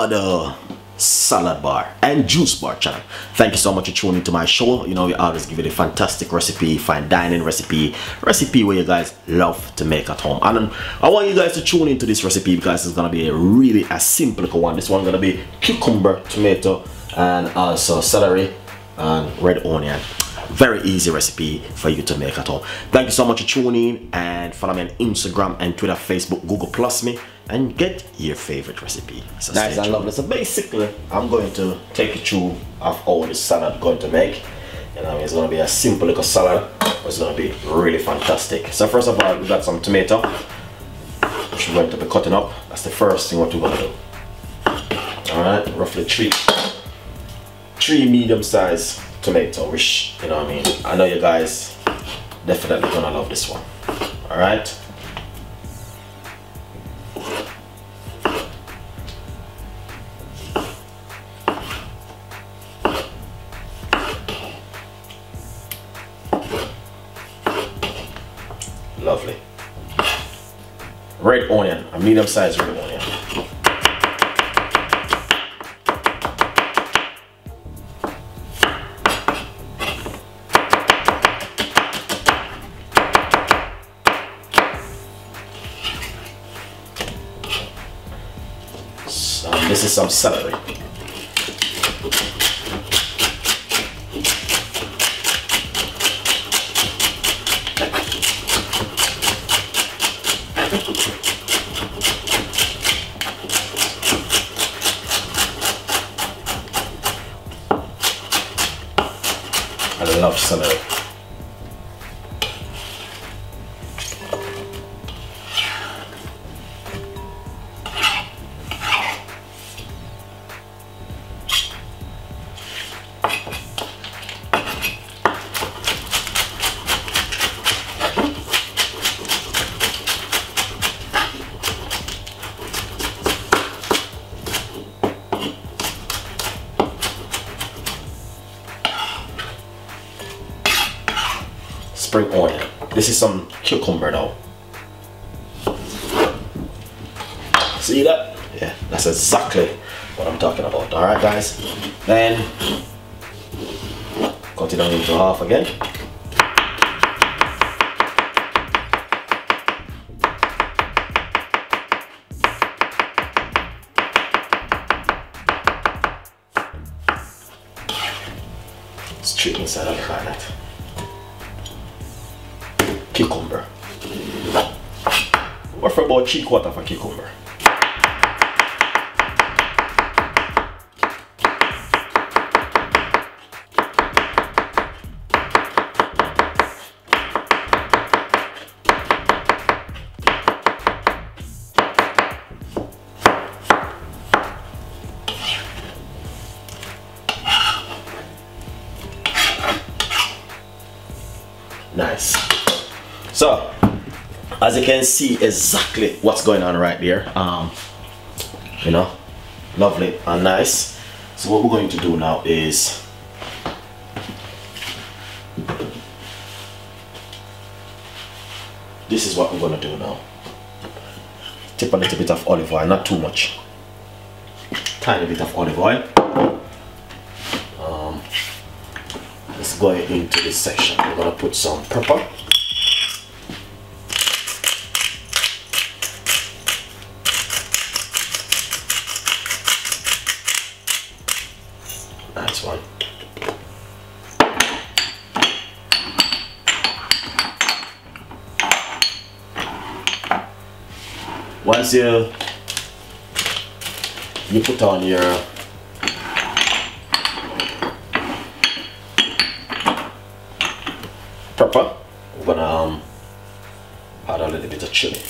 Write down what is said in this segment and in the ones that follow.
Ricardo salad bar and juice bar channel. Thank you so much for tuning into my show. You know, we always give you the fantastic recipe, fine dining recipe where you guys love to make at home. And I want you guys to tune into this recipe because it's gonna be a simple one. This one gonna be cucumber, tomato, and also celery and red onion. Very easy recipe for you to make at home. Thank you so much for tuning in, and follow me on Instagram and Twitter, Facebook, Google Plus me, and get your favorite recipe. So nice and lovely. So basically, I'm going to take you through of how this salad I'm going to make. You know, it's going to be a simple little salad, but it's going to be really fantastic. So first of all, we got some tomato, which we're going to be cutting up. That's the first thing what we're going to do. All right, roughly three medium-sized tomato, which, you know what I mean, I know you guys definitely gonna love this one. All right, lovely. Red onion, a medium-sized red onion. This is some celery. I love celery. Spring onion. This is some cucumber now. See that? Yeah, that's exactly what I'm talking about. All right, guys. Then cut it down into half again. Straight inside of the carrot. Cucumber. Or for about 3/4 of a cucumber. Nice. So, as you can see exactly what's going on right there, you know, lovely and nice. So what we're going to do now is this is what we're going to do now. Tip a little bit of olive oil, not too much, tiny bit of olive oil. Let's go into this section. We're going to put some pepper. Nice one. Once you put on your pepper, we're gonna add a little bit of chili.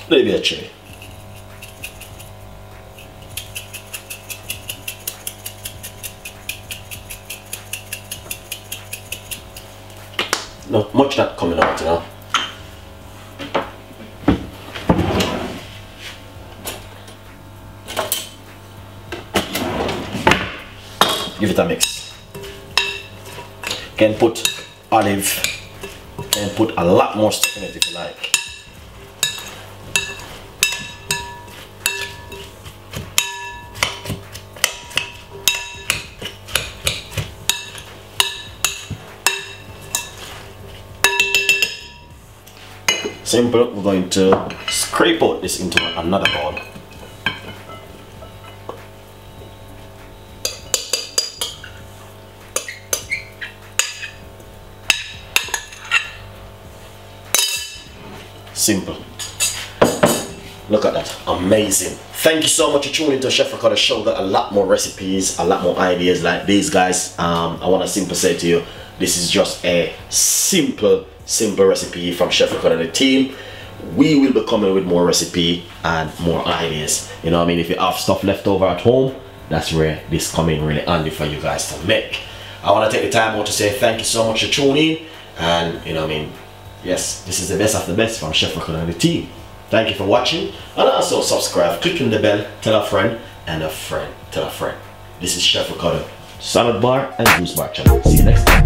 A little bit of chili. Not much that coming out, you know. Give it a mix. You can put olive and put a lot more stuff in it if you like. Simple. We're going to scrape out this into another bowl. Simple. Look at that. Amazing. Thank you so much for tuning into Chef Ricardo show. Got a lot more recipes, a lot more ideas like these, guys. I want to simply say to you, this is just a simple recipe from Chef Ricardo and the team. We will be coming with more recipe and more ideas. You know what I mean? If you have stuff left over at home, that's where this come in really handy for you guys to make. I want to take the time out to say thank you so much for tuning in, and you know what I mean, yes, this is the best of the best from Chef Ricardo and the team. Thank you for watching, and also subscribe, click on the bell, tell a friend, and a friend tell a friend. This is Chef Ricardo, salad bar and juice bar channel. See you next time.